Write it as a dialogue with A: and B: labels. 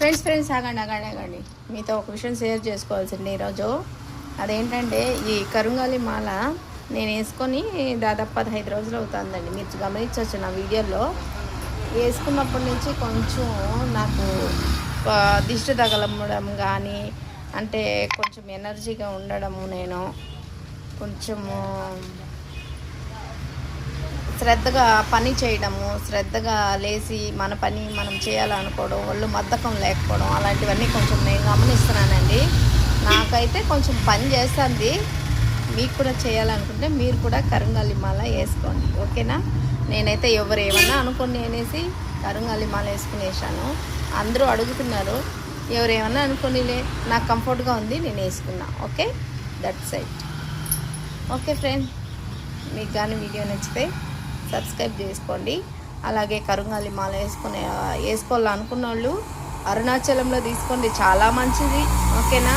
A: Friends ఆగండి మీతో ఒక విషయం షేర్ చేసుకోవాల్సింది ఈరోజు. అదేంటంటే ఈ కరుంగాలి మాల నేను వేసుకొని దాదాపు 15 రోజులు అవుతుందండి. మీరు గమనించవచ్చు నా వీడియోలో. వేసుకున్నప్పటి నుంచి కొంచెం నాకు దిష్టి తగలడం కానీ, అంటే కొంచెం ఎనర్జీగా ఉండడము, నేను కొంచెము శ్రద్ధగా పని చేయడము, శ్రద్ధగా లేచి మన పని మనం చేయాలనుకోవడం, ఒళ్ళు బద్ధకం లేకపోవడం, అలాంటివన్నీ కొంచెం నేను గమనిస్తున్నానండి. నాకైతే కొంచెం పని చేస్తుంది. మీకు కూడా చేయాలనుకుంటే మీరు కూడా కరుంగాలి మాల వేసుకోండి, ఓకేనా? నేనైతే ఎవరు ఏమన్నా అనుకోండి అనేసి కరుంగాలి మాల వేసుకునేసాను. అందరూ అడుగుతున్నారు, ఎవరు ఏమన్నా అనుకోనిలే, నాకు కంఫర్ట్గా ఉంది, నేను వేసుకున్నా. Okay, that's it. Okay friend, మీకు కానీ వీడియో నచ్చితే సబ్స్క్రైబ్ చేసుకోండి. అలాగే కరుంగాలి మాల వేసుకోవాలనుకున్న వాళ్ళు అరుణాచలంలో తీసుకోండి, చాలా మంచిది, ఓకేనా?